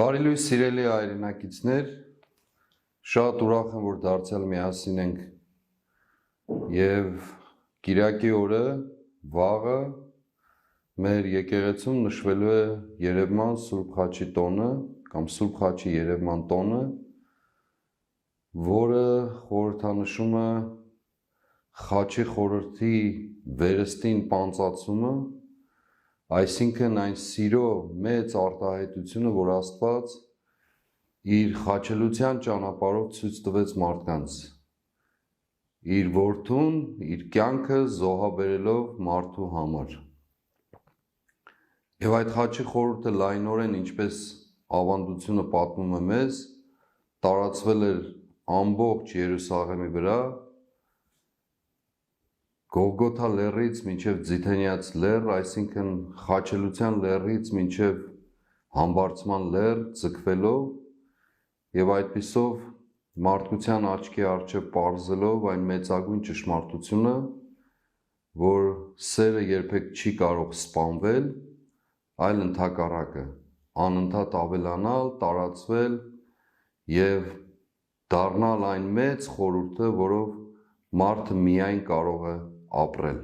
Բարի լույս սիրելի հայրենակիցներ, շատ ուրախ եմ, որ դարձյալ միասին ենք և կիրակի օրը, վաղը, մեր եկեղեցում նշվելու է Երևման Սուրբ Խաչի տոնը կամ Սուրբ Խաչի Երևման տոնը, որը խորհրդանշում է Խաչի խորհրդի վերստին պանծացումը, այսինքն այն սիրո մեծ արտահայտությունը, որ Աստված իր խաչելության ճանապարհով ցույց տվեց մարդկանց, իր որդուն, իր կյանքը զոհաբերելով մարդու համար։ Եվ այդ խաչի խորհուրդը լայնորեն, ինչպես ավանդությունը պատմում է մեզ, տարածվել էր ամբողջ Երուսաղեմի վրա, Գողգոթա լեռից մինչև Ձիթենյաց լեռ, այսինքն խաչելության լեռից մինչև Համբարձման լեռ ձգվելով և այդպիսով մարդկության աչքի առջև պարզելով այն մեծագույն ճշմարտությունը, որ սերը երբեք չի կարող սպանվել, այլ ընդհակառակը, անընդհատ ավելանալ, տարածվել և դառնալ այն մեծ խորհուրդը, որով մարդը միայն կարող է ապրել։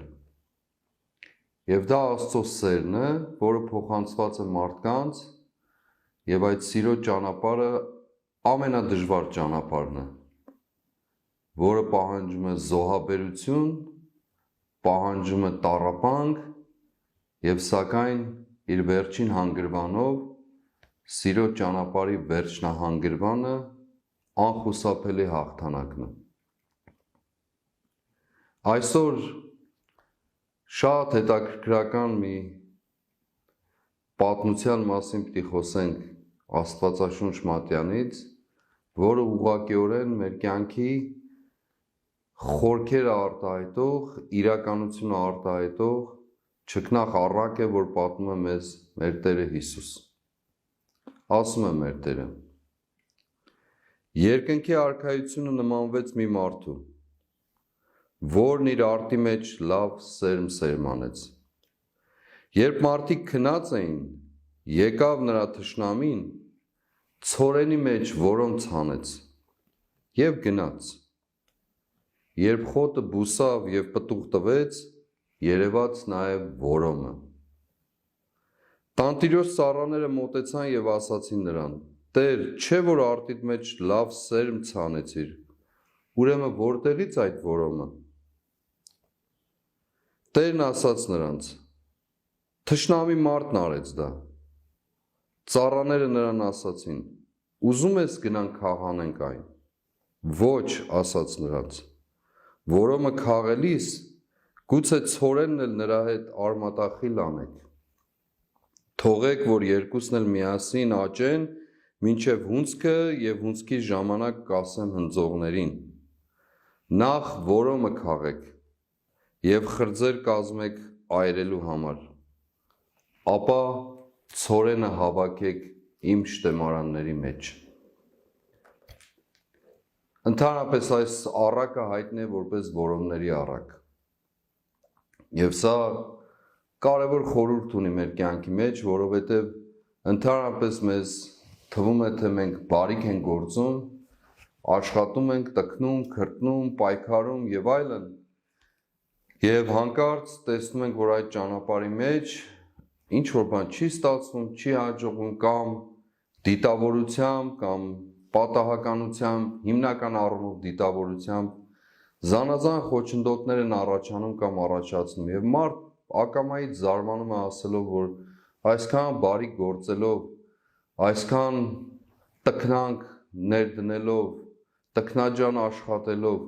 Եվ դա Աստծո սերն է, որը փոխանցված է մարդկանց, և այդ սիրո ճանապարհը ամենադժվար ճանապարհն է, որը պահանջում է զոհաբերություն, պահանջում է տառապանք և սակայն իր վերջին հանգրվանով սիրո ճանապարհի վերջնահանգրվանը անխուսափելի հաղթանակն է։ Այսօր շատ հետաքրքրական մի պատմության մասին պիտի խոսենք Աստվածաշունչ մատյանից, որը ուղղակիորեն մեր կյանքի խորքերը արտահայտող, իրականությունը արտահայտող չքնաղ առակ է, որ պատմում է մեզ մեր Տերը Հիսուս։ Ասում է մեր Տերը. երկնքի արքայությունը նմանվեց մի մարդու, որն իր արտի մեջ լավ սերմ սերմանեց։ Երբ մարդիկ քնած էին, եկավ նրա թշնամին, ցորենի մեջ որոն ցանեց և գնաց։ Երբ խոտը բուսավ և պտուղ տվեց, երևաց նաև որոմը։ Տանտիրոջ ծառաները մոտեցան և ասացին նրան. Տեր, չէ՞ որ արտիդ մեջ լավ սերմ ցանեցիր, ուրեմն որտեղի՞ց այդ որոմը։ Տերն ասաց նրանց. թշնամի մարդն արեց դա։ Ծառաները նրան ասացին. ուզում ես գնանք քաղանենք այն։ Ոչ, ասաց նրանց, որոմը քաղելիս, գուցե ցորենն էլ նրա հետ արմատախիլ անեք։ Թողեք, որ երկուսն էլ միասին աճեն, մինչև հունձքը և հունձքի ժամանակ կասեմ հնձողներին. նախ որոմը քաղեք և խրձեր կազմեք այրելու համար, ապա ցորենը հավաքեք իմ շտեմարանների մեջ։ Ընդհանրապես այս առակը հայտնի է որպես որոմների առակ։ Եվ սա կարևոր խորհուրդ ունի մեր կյանքի մեջ, որովհետև ընդհանրապես մեզ թվում է, թե մենք բարիք ենք գործում, աշխատում ենք, տքնում, քրտնում, պայքարում և այլն, և հանկարծ տեսնում ենք, որ այդ ճանապարհի մեջ ինչ-որ բան չի ստացվում, չի հաջողվում, կամ դիտավորությամբ, կամ պատահականությամբ, հիմնական առումով դիտավորությամբ զանազան խոչընդոտներ են առաջանում կամ առաջացնում, և մարդ ակամայից զարմանում է ասելով, որ այսքան բարիք գործելով, այսքան տքնանք ներդնելով, տքնաջան աշխատելով,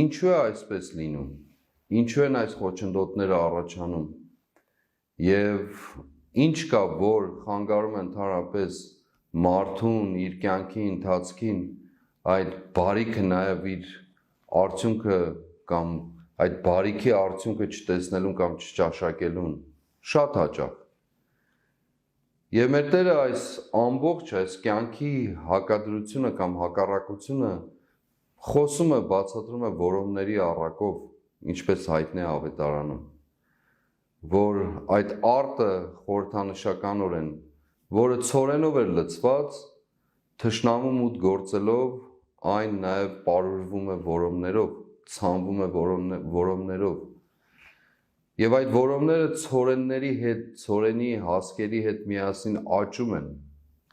ինչու է այսպես լինում, ինչու են այս խոչընդոտները առաջանում, և ինչ կա, որ խանգարում է ընդհանրապես մարդուն իր կյանքի ընթացքին այդ բարիքը նաև իր արդյունքը կամ այդ բարիքի արդյունքը չտեսնելուն կամ չճաշակելուն, շատ հաճախ։ Եվ մեր Տերը այս ամբողջ այս կյանքի հակադրությունը կամ հակառակությունը խոսում է, բացատրում է որոմների առակով, ինչպես հայտնի է Ավետարանում, որ այդ արտը խորհրդանշականորեն որը ցորենով էր լցված, թշնամու մուտ գործելով, այն նաև պարուրվում է որոմներով, ցանվում է որոմներով։ Եվ այդ որոմները ցորենների հետ, ցորենի հասկերի հետ միասին աճում են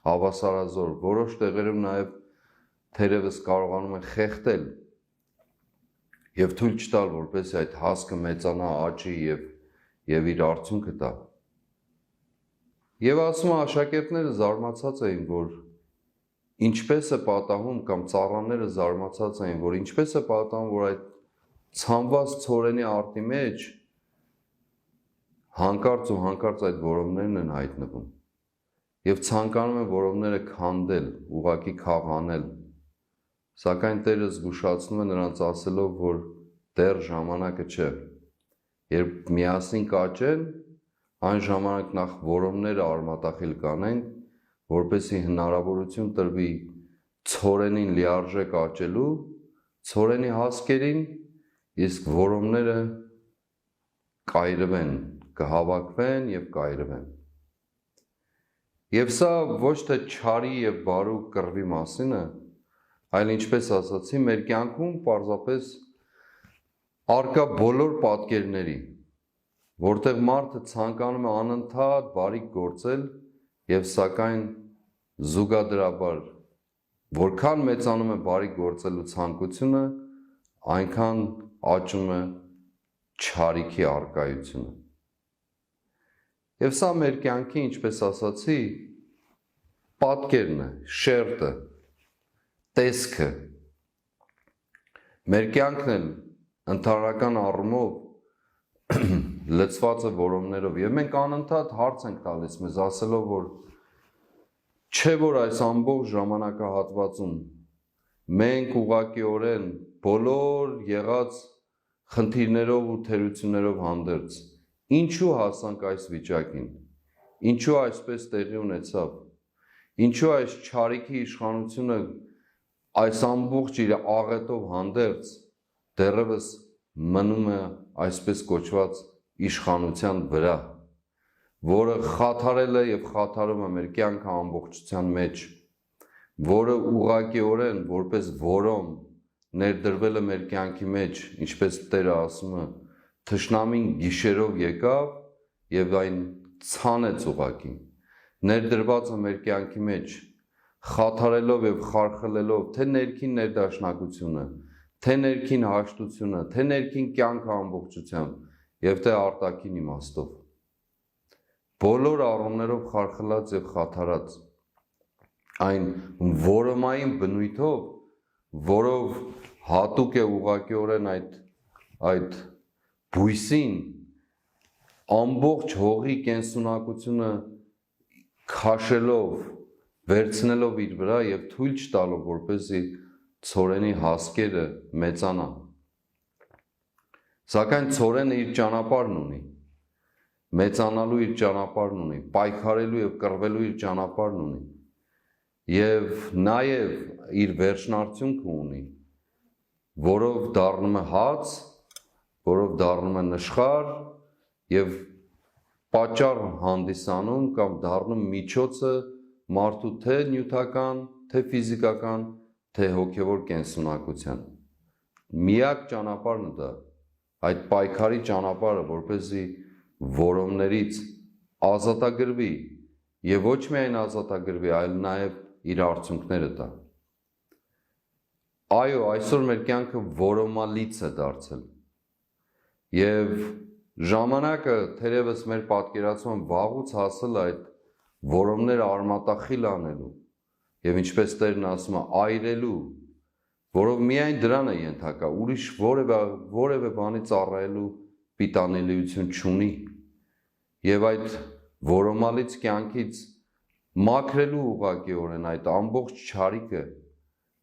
հավասարազոր, որոշ տեղերում նաև թերևս կարողանում են խեղդել եւ թույլ չտալ, որպեսզի այդ հասկը մեծանա, աճի եւ իր արդյունքը տա։ Եվ ասում աշակերտները զարմացած էին, որ ինչպես է պատահում կամ ծառաները զարմացած էին, որ ինչպես է պատահում, որ այդ ցանված ցորենի արտի մեջ հանկարծ ու հանկարծ այդ որոմներն են հայտնվում եւ ցանկանում են որոմները քանդել, ուղակի քաղանել, սակայն Տերը զգուշացնում է նրանց ասելով, որ դեռ ժամանակը չէ, երբ միասին կաճեն, այն ժամանակ նախ որոմները արմատախիլ կանենք, որպեսզի հնարավորություն տրվի ցորենին լիարժեք աճելու, ցորենի հասկերին, իսկ որոմները կայրվեն, կհավաքվեն եւ կայրվեն։ Եվ սա ոչ թե չարի եւ բարու կռվի մասին է, այլ ինչպես ասացի, մեր կյանքում պարզապես արկա բոլոր պատկերների, որտեղ մարդը ցանկանում է անընդհատ բարիք գործել եւ սակայն զուգադրաբար որքան մեծանում է բարիք գործելու ցանկությունը, այնքան աճում է չարիքի արկայությունը։ Եվ սա մեր կյանքի, ինչպես ասացի, պատկերն է, շերտը, տեսքը։ Մեր կյանքն էլ ընդհանրական առումով լցված է որոմներով եւ մենք անընդհատ հարց ենք տալիս մեզ ասելով, որ չէ որ այս ամբողջ ժամանակահատվածում մենք ուղղակիորեն բոլոր եղած խնդիրներով ու թերություններով հանդերձ ինչու հասանք այս վիճակին, ինչու այսպես տեղի ունեցավ, ինչու այս չարիքի իշխանությունը այս ամբողջ իր աղետով հանդերձ դեռևս մնում է այսպես կոչված իշխանության վրա, որը խաթարել է եւ խաթարում է մեր կյանքը ամբողջության մեջ, որը ուղղակիորեն որպես որոմ ներդրվել է մեր կյանքի մեջ, ինչպես Տերը ասում է, թշնամին գիշերով եկավ եւ այն ցանեց ուղակի, ներդրված է մեր կյանքի մեջ, խաթարելով եւ խարխլելով թե ներքին ներդաշնակությունը, թե ներքին հաշտությունը, թե ներքին կյանքը ամբողջությամբ եւ թե արտաքին իմաստով։ Բոլոր առումներով խարխլած եւ խաթարած այն որոմային բնույթով, որով հատուկ է ուղղակիորեն այդ բույսին ամբողջ հողի կենսունակությունը քաշելով, վերցնելով իր վրա եւ թույլ չտալով, որպեսզի ցորենի հասկերը մեծանան։ Սակայն ցորենը իր ճանապարհն ունի, մեծանալու իր ճանապարհն ունի, պայքարելու եւ կռվելու իր ճանապարհն ունի եւ նաեւ իր վերջնարդյունքը ունի, որով դառնում է հաց, որով դառնում է նշխար եւ պատճառ հանդիսանում կամ դառնում միջոցը մարդու թե նյութական, թե ֆիզիկական, թե հոգևոր կենսունակության։ Միակ ճանապարհն է դա, այդ պայքարի ճանապարհը, որպեսզի որոմներից ազատագրվի եւ ոչ միայն ազատագրվի, այլ նաեւ իր արդյունքները տա։ Այո, այսօր մեր կյանքը որոմալից է դարձել։ Եվ ժամանակը թերևս մեր պատկերացման վաղուց հասել այդ որոմները արմատախիլ անելու եւ ինչպես Տերն ասում է, այրելու, որով միայն դրան է ենթակա, ուրիշ որևէ բանի ծառայելու պիտանելիություն չունի եւ այդ որոմալից կյանքից մաքրելու ուղղակիորեն այդ ամբողջ չարիքը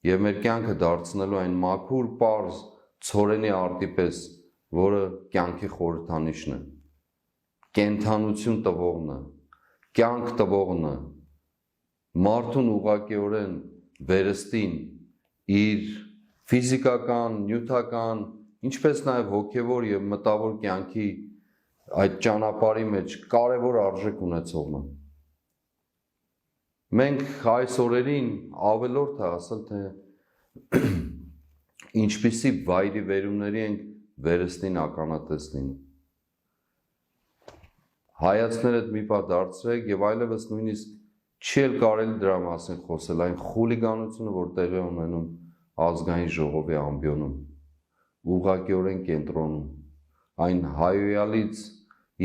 եւ մեր կյանքը դարձնելու այն մաքուր պարզ ցորենի արտի պես, որը կյանքի խորհրդանիշն է, կենթանություն տվողն է, կյանք տվողն է, մարդուն ուղղակիորեն վերստին իր ֆիզիկական, նյութական, ինչպես նաև հոգևոր եւ մտավոր կյանքի այդ ճանապարհի մեջ կարևոր արժեք ունեցողն է։ Մենք այս օրերին ավելորդ է ասել, թե ինչպիսի վայրի վերումների ենք վերստին ականատեսին։ Հայացքներդ մի պահ դարձրեք եւ այլևս նույնիսկ չի էլ կարելի դրա մասին խոսել, այն խուլիգանությունը, որ տեղի ունենում ազգային ժողովի ամբիոնում, ուղղակիորեն կենտրոնում, այն հայոյալից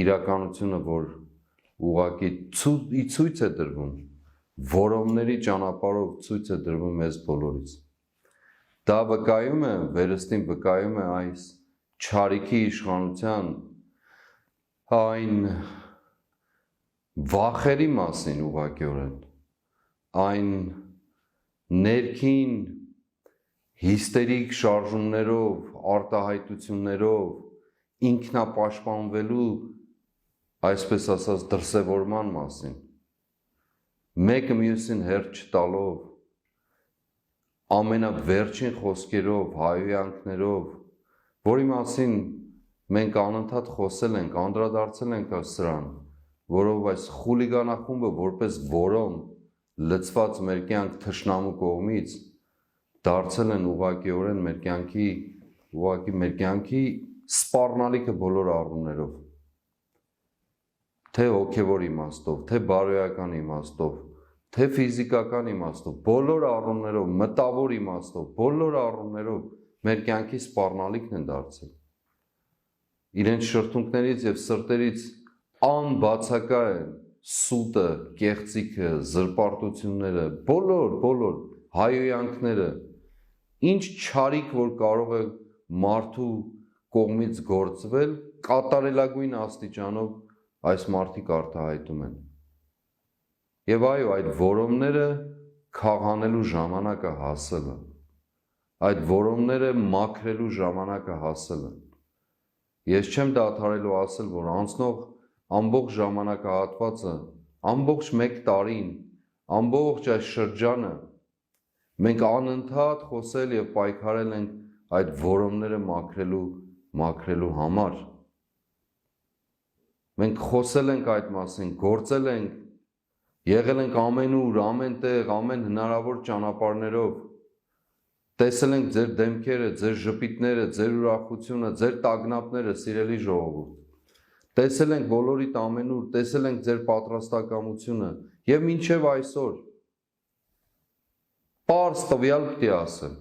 իրականությունը, որ ուղղակի ցույց է դրվում, որոնների ճանապարհով ցույց է դրվում մեզ բոլորից։ Դա վկայում է, վերստին վկայում է այս չարիքի իշխանության այն վախերի մասին ուղղակիորեն, այն ներքին հիստերիկ շարժումներով, արտահայտություններով, ինքնապաշտպանվելու, այսպես ասած, դրսևորման մասին, մեկը մյուսին հերթ չտալով, ամենավերջին խոսքերով, հայոյանքներով, որի մասին մենք անընդհատ խոսել ենք, անդրադարձել ենք սրան, որով այս խուլիգանախումբը որպես որոն լցված մեր կյանք թշնամու կողմից դարձել են ուղղակիորեն մեր կյանքի սպառնալիքը բոլոր առումներով, թե հոգևոր իմաստով, թե բարոյական իմաստով, թե ֆիզիկական իմաստով, բոլոր առումներով, մտավոր իմաստով, բոլոր առումներով մեր կյանքի սպառնալիքն են դարձել։ Իրենց շրթունքներից եւ սրտերից անբացակայ սուտը, կեղծիքը, զրպարտությունները, բոլոր հայոյանքները, ինչ չարիք, որ կարող է մարդու կողմից գործվել, կատարելագույն աստիճանով այս մարդիկ արտահայտում են։ Եվ այո, այդ որոմները քաղանելու ժամանակը հասել է, այդ որոմները մաքրելու ժամանակը հասել է։ Ես չեմ դադարելու ասել, որ անցնող ամբողջ ժամանակահատվածը, ամբողջ մեկ տարին, ամբողջ այս շրջանը մենք անընդհատ խոսել եւ պայքարել ենք այդ որոմները մաքրելու համար։ Մենք խոսել ենք այդ մասին, գործել ենք, եղել ենք ամենուր, ամենտեղ, ամեն հնարավոր ճանապարհներով, տեսել ենք ձեր դեմքերը, ձեր ժպիտները, ձեր ուրախությունը, ձեր տագնապները, սիրելի ժողովուրդ։ Տեսել ենք բոլորիդ ամենուր, տեսել ենք ձեր պատրաստակամությունը եւ մինչեւ այսօր պարզ տվյալ պիտի ասեմ,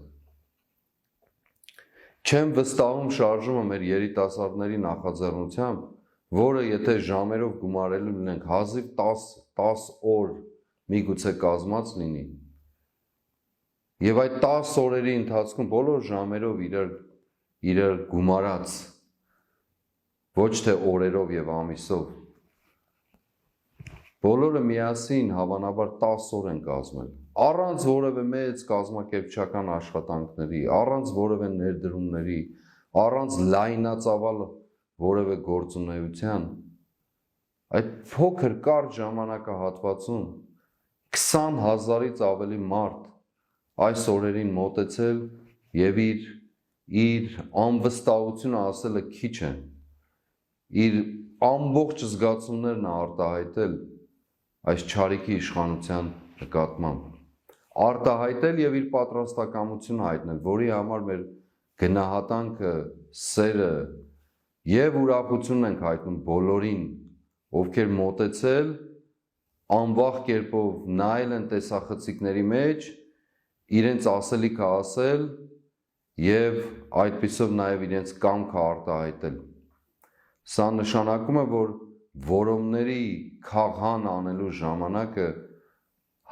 չեմ վստահում շարժումը մեր երիտասարդների նախաձեռնությամբ, որը եթե ժամերով գումարելու լինենք հազիվ 10 օր միգուցե կազմած լինի, եւ այդ 10 օրերի ընթացքում բոլոր ժամերով իրար գումարած, ոչ թե օրերով եւ ամիսով, բոլորը միասին հավանաբար 10 օր են կազմել, առանց որևէ մեծ կազմակերպչական աշխատանքների, առանց որևէ ներդրումների, առանց լայնածավալ որևէ գործունեության, այդ փոքր կարճ ժամանակահատվածում 20,000-ից ավելի մարդ այս օրերին մոտեցել եւ իր անվստահությունը ասելը քիչ է, իր ամբողջ զգացումներն արտահայտել այս չարիքի իշխանության նկատմամբ, արտահայտել եւ իր պատրաստակամությունը հայտնել, որի համար մեր գնահատանքը, սերը եւ ուրախությունն ենք հայտնում բոլորին, ովքեր մոտեցել, անվախ կերպով նայել են տեսախցիկների մեջ, իրենց ասելիքը ասել եւ այդպիսով նաեւ իրենց կամքը արտահայտել։ Սա նշանակում է, որ որոմների քաղան անելու ժամանակը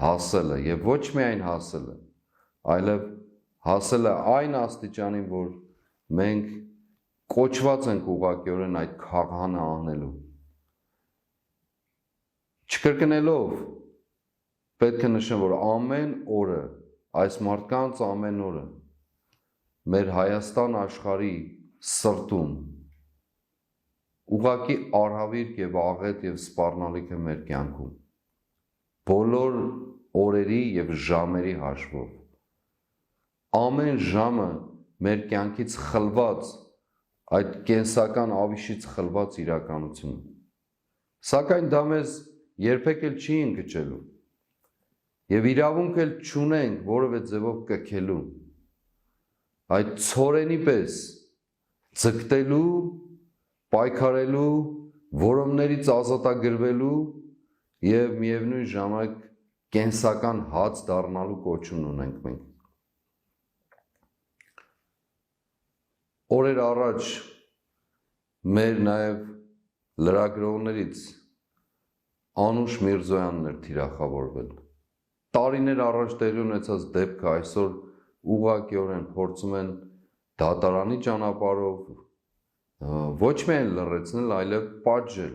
հասել է եւ ոչ միայն հասել է, այլև հասել է այն աստիճանին, որ մենք կոչված ենք ուղղակիորեն այդ քաղանը անելու։ Չկրկնելով, պետք է նշեմ, որ ամեն օրը, այս մարդկանց ամեն օրը մեր Հայաստան աշխարհի սրտում ուղղակի արհավիրք եւ աղետ եւ սպառնալիք է մեր կյանքում, բոլոր օրերի եւ ժամերի հաշվով, ամեն ժամը մեր կյանքից խլված, այդ կենսական ավիշից խլված իրականություն, սակայն դա մեզ երբեք էլ չի ընկճելու, եւ իրավունք էլ չունենք որևէ ձևով կքելու այդ ցորենի պես ձգտելու, պայքարելու, որոմներից ազատագրվելու եւ միևնույն ժամանակ կենսական հաց դառնալու կոչում ունենք մենք։ Օրեր առաջ մեր նաև լրագրողներից Անուշ Միրզոյանն էր թիրախավորվել։ Տարիներ առաջ տեղի ունեցած դեպքը այսօր ուղղակիորեն փորձում են դատարանի ճանապարհով ոչ միայն լռեցնել, այլև պատժել։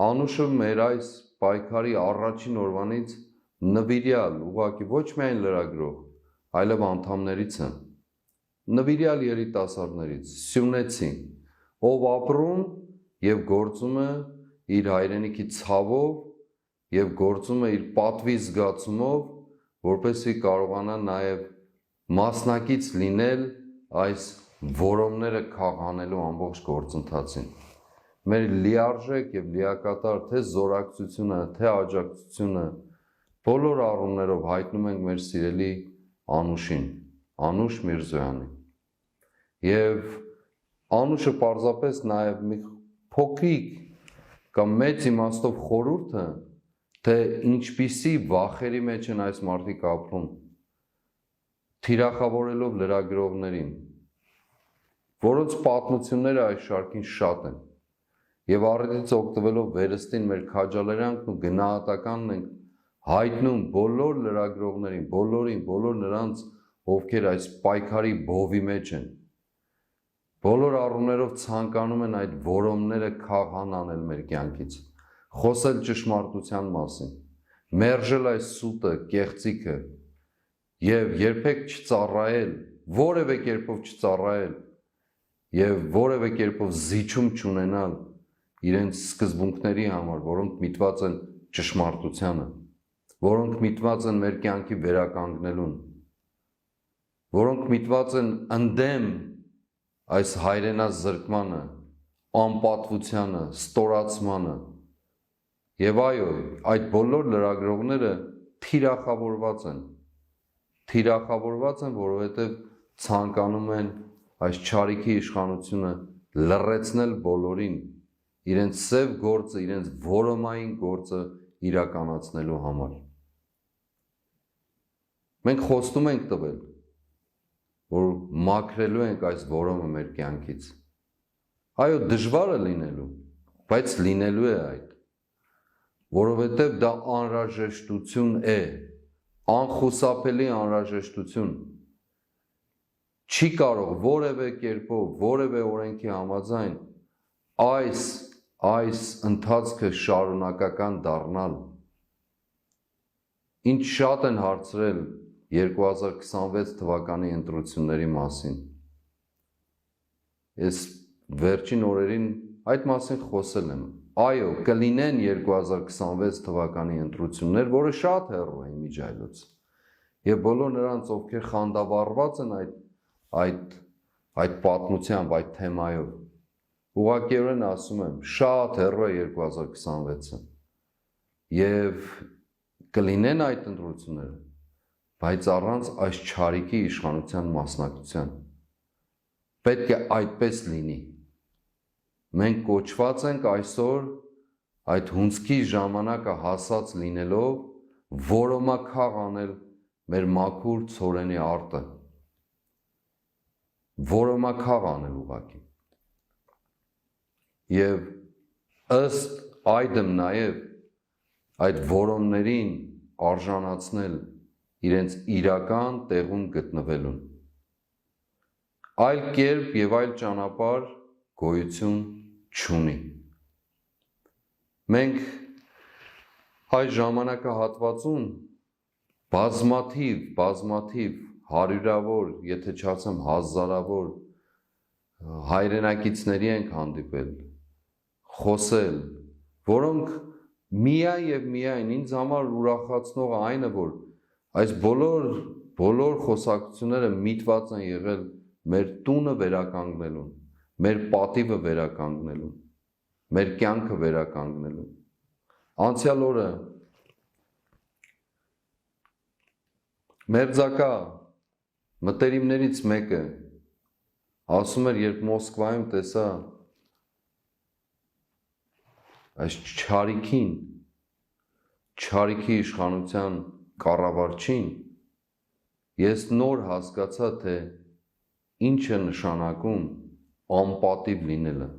Անուշը մեր այս պայքարի առաջին օրվանից նվիրյալ, ուղղակի ոչ միայն լրագրող, այլև անդամներից է։ Նվիրյալ երիտասարդներից, սյունեցի, ով ապրում եւ գործում է իր հայրենիքի ցավով եւ գործում է իր պատվի զգացումով, որպեսզի կարողանա նաեւ մասնակից լինել այս որոմները քաղանելու ամբողջ գործընթացին։ Մեր լիարժեք եւ լիակատար թե զորակցությունը, թե աջակցությունը բոլոր առումներով հայտնում ենք մեր սիրելի Անուշին, Անուշ Միրզոյանին։ Եվ Անուշը պարզապես նաև մի փոքրիկ կամ մեծ իմաստով խորհուրդ է, թե ինչպիսի վախերի մեջ են այս մարդիկ ապրում, թիրախավորելով լրագրողներին, որոնց պատմությունները այս շարքին շատ են, եւ առիթից օգտվելով վերստին մեր քաջալերանքն ու գնահատականն ենք հայտնում բոլոր լրագրողներին, բոլոր նրանց, ովքեր այս պայքարի բովի մեջ են, բոլոր առումներով ցանկանում են այդ որոմները քաղան անել մեր կյանքից, խոսել ճշմարտության մասին, մերժել այս սուտը, կեղծիքը եւ երբեք չծառայել, որևէ կերպով չծառայել եւ որևէ կերպով զիջում չունենալ իրենց սկզբունքների համար, որոնք միտված են ճշմարտությանը, որոնք միտված են մեր կյանքի վերականգնելուն, որոնք միտված են ընդդեմ այս հայրենազրկմանը, անպատվությանը, ստորացմանը։ Եվ այո, այդ բոլոր լրագրողները թիրախավորված են, որովհետև ցանկանում են այս չարիքի իշխանությունը լռեցնել բոլորին, իրենց սև գործը, իրենց որոմային գործը իրականացնելու համար։ Մենք խոստում ենք տվել, որ մաքրելու ենք այս որոմը մեր կյանքից։ Այո, դժվար է լինելու, բայց լինելու է այդ, որովհետև դա անհրաժեշտություն է, անխուսափելի անհրաժեշտություն։ Չի կարող որևէ կերպով, որևէ օրենքի համաձայն այս ընթացքը շարունակական դառնալ։ Ինչ շատ են հարցրել 2026 թվականի ընտրությունների մասին։ Ես վերջին օրերին այդ մասին խոսել եմ։ Այո, կլինեն 2026 թվականի ընտրություններ, որը շատ հեռու է իմիջայլոց։ Եվ բոլոր նրանց, ովքեր խանդավառված են այդ պատմությամբ, այդ թեմայով, ուղղակիորեն ասում եմ, շատ հեռու է 2026-ը։ Եվ կլինեն այդ ընտրությունները, բայց առանց այս չարիքի իշխանության մասնակցության։ Պետք է այդպես լինի։ Մենք կոչված ենք այսօր այդ հունձքի ժամանակը հասած լինելով, որոմաքաղ անել մեր մաքուր ցորենի արտը, որոմաքաղ անել ուղղակի։ Եվ ըստ այդմ նաև այդ որոմներին արժանացնել իրենց իրական տեղում գտնվելուն։ Այլ կերպ եւ այլ ճանապարհ գոյություն չունի։ Մենք այս ժամանակահատվածում բազմաթիվ հարյուրավոր, եթե չասեմ հազարավոր հայրենակիցների ենք հանդիպել, խոսել, որոնք միայն եւ միայն ինձ համար ուրախացնողը այն է, որ այս բոլոր խոսակցությունները միտված են եղել մեր տունը վերականգնելուն, մեր պատիվը վերականգնելուն, մեր կյանքը վերականգնելուն։ Անցյալ օրը Մերձակա մտերիմներից մեկը ասում էր, երբ Մոսկվայում տեսա այս չարիքի իշխանության կառավարչին, ես նոր հասկացա, թե ինչ է նշանակում անպատիվ լինելը,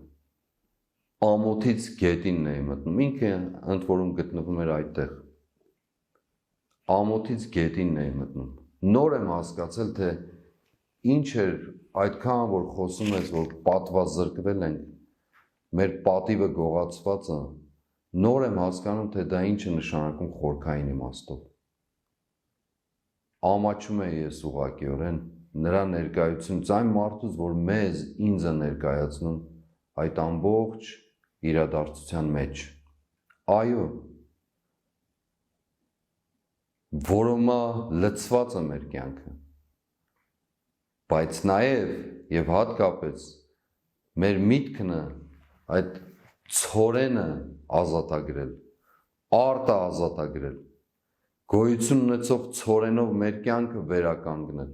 ամոթից գետինն էի մտնում, ինքը ընդ որում գտնվում էր այդտեղ, ամոթից գետինն էի մտնում, նոր եմ հասկացել, թե ինչ էր այդքան, որ խոսում ես, որ պատվազրկվել ենք, մեր պատիվը գողացվածը, նոր եմ հասկանում, թե դա ինչ է նշանակում խորքային իմաստով, ամաչում է ես ուղղակիորեն, նրա ներկայությունից, այն մարդուց, որ ինձ է ներկայացնում այդ ամբողջ իրադարձության մեջ, այո, որոմա լցված է մեր կյանքը, բայց նաև և հատկապես մեր միտքն է այդ ցորենը ազատագրել, արտը ազատագրել, գոյություն ունեցող ցորենով մեր կյանքը վերականգնել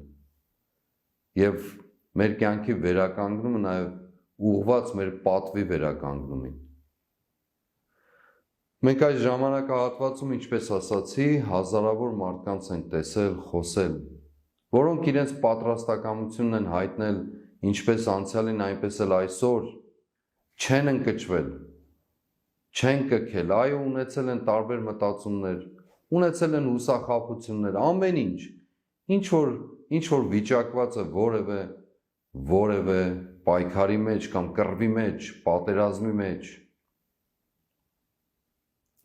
և մեր կյանքի վերականգնումը նաև ուղղված մեր պատվի վերականգնումին։ Մենք այս ժամանակահատվածում, ինչպես ասացի, հազարավոր մարդկանց ենք տեսել, խոսել, որոնք իրենց պատրաստակամությունն են հայտնել ինչպես անցյալին, այնպես էլ այսօր, չեն ընկճվել, չեն կքել, այո, ունեցել են տարբեր մտածումներ, ունեցել են հուսախաբություններ, ամեն ինչ որ վիճակված է որևէ պայքարի մեջ կամ կռվի մեջ, պատերազմի մեջ,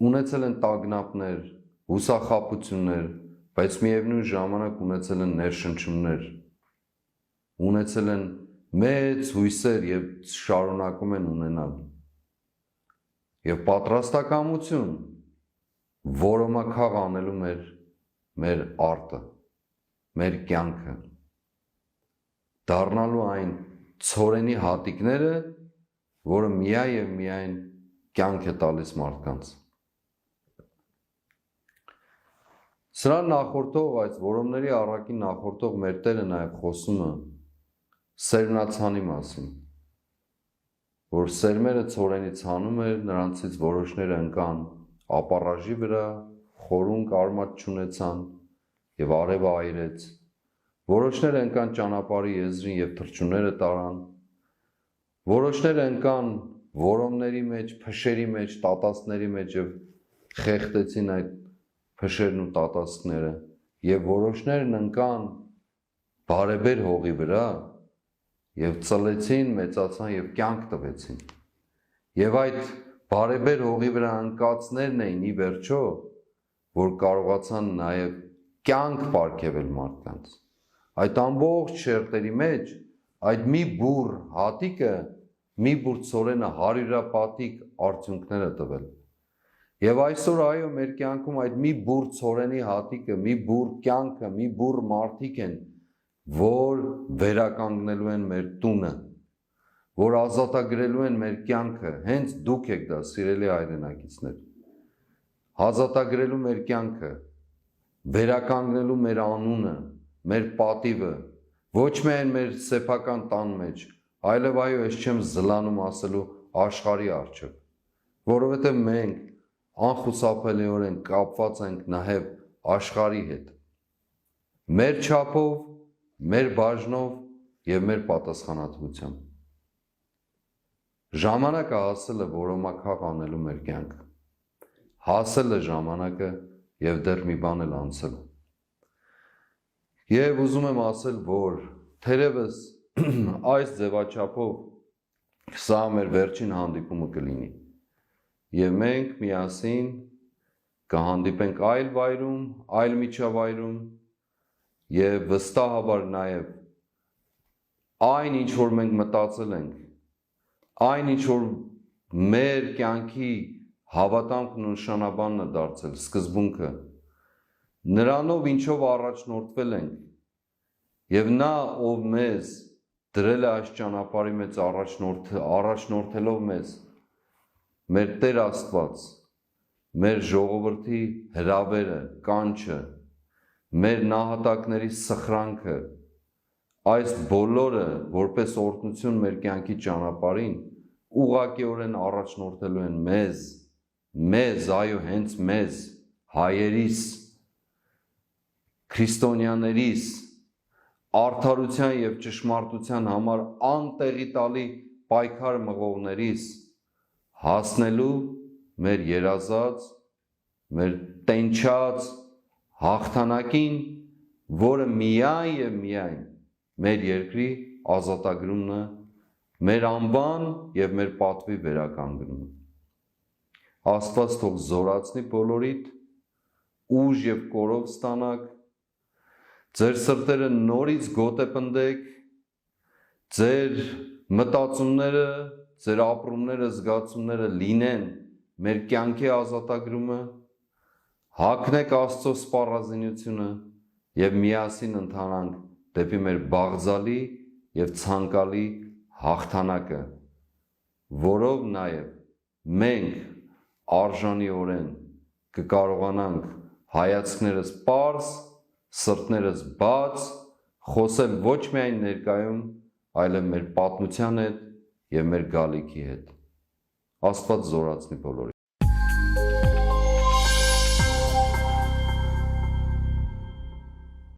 ունեցել են տագնապներ, հուսախաբություններ, բայց միևնույն ժամանակ ունեցել են ներշնչումներ, ունեցել են մեծ հույսեր և շարունակում են ունենալ և պատրաստակամություն, որոմաքաղ անելու մեր արտը, մեր կյանքը, դառնալու այն ցորենի հատիկները, որը միայն և միայն կյանք է տալիս մարդկանց։ Սրան նախորդող, այս որոմների առակին նախորդող մեր Տերը նաև խոսում է սերմնացանի մասին, որ սերմերը ցորենի ցանում էր, նրանցից որոշները ընկան ապառաժի վրա, խորուն կարմատ չունեցան և արևը այրեց, որոշները ընկան ճանապարհի եզրին և թռչունները տարան, որոշները ընկան որոմների մեջ, փշերի մեջ, տատասկների մեջ և խեղդեցին այդ փշերն ու տատասկները և որոշներն ընկան բարեբեր հողի վրա և ծլեցին, մեծացան և կյանք տվեցին և այդ բարեբեր հողի վրա ընկածներն էին ի վերջո, որ կարողացան նաև կյանք պարգևել մարդկանց, այդ ամբողջ շերտերի մեջ այդ մի բուռ հատիկը, մի բուռ ցորենը հարյուրապատիկ արդյունքներ է տվել և այսօր այո մեր կյանքում այդ մի բուռ ցորենի հատիկը, մի բուռ կյանքը, մի բուռ մարդիկ են, որ վերականգնելու են մեր տունը, որ ազատագրելու են մեր կյանքը, հենց դուք եք դա, սիրելի հայրենակիցներ, ազատագրելու մեր կյանքը, վերականգնելու մեր անունը, մեր պատիվը, ոչ միայն մեր սեփական տան մեջ, այլև այո, ես չեմ զլանում ասելու աշխարհի առջև, որովհետև մենք անխուսափելիորեն կապված ենք նաև աշխարհի հետ, մեր չափով, մեր բաժնով և մեր պատասխանատվությամբ։ Ժամանակը հասել է որոմաքաղ անելու մեր կյանքը, հասել է ժամանակը և դեռ մի բան էլ անցել է։ Եվ ուզում եմ ասել, որ թերևս այս ձևաչափով սա մեր վերջին հանդիպումը կլինի և մենք միասին կհանդիպենք այլ վայրում, այլ միջավայրում և վստահաբար նաև այն, ինչ որ մենք մտածել ենք, այն, ինչ որ մեր կյանքի հավատամքն ու նշանաբանն է դարձել, սկզբունքը, նրանով ինչով առաջնորդվել ենք և նա, ով մեզ դրել է այս ճանապարհի մեջ առաջնորդելով մեզ, մեր Տեր Աստված, մեր ժողովրդի հրավերը, կանչը, մեր նահատակների սխրանքը, այս բոլորը որպես օրհնություն մեր կյանքի ճանապարհին ուղղակիորեն առաջնորդելու են մեզ, այո, հենց մեզ, հայերիս, քրիստոնյաներիս, արդարության եւ ճշմարտության համար անտեղի տալի պայքար մղողներիս հասնելու մեր երազած, մեր տենչած հաղթանակին, որը միայն եւ միայն մեր երկրի ազատագրումն է, մեր անվան եւ մեր պատվի վերականգնումը։ Աստված թող զորացնի բոլորիդ, ուժ եւ կորով ստանաք, ձեր սրտերը նորից գոտեպնդեք, ձեր մտածումները, ձեր ապրումները, զգացումները լինեն մեր կյանքի ազատագրումը, հագնեք Աստծո սպառազինությունը եւ միասին ընթանանք դեպի մեր բաղձալի եւ ցանկալի հաղթանակը, որով նաեւ մենք արժանիորեն կկարողանանք հայացքներս պարզ, սրտներս բաց, խոսել ոչ միայն ներկայում, այլև մեր պատմության հետ եւ մեր գալիքի հետ։ Աստված զորացնի բոլորին։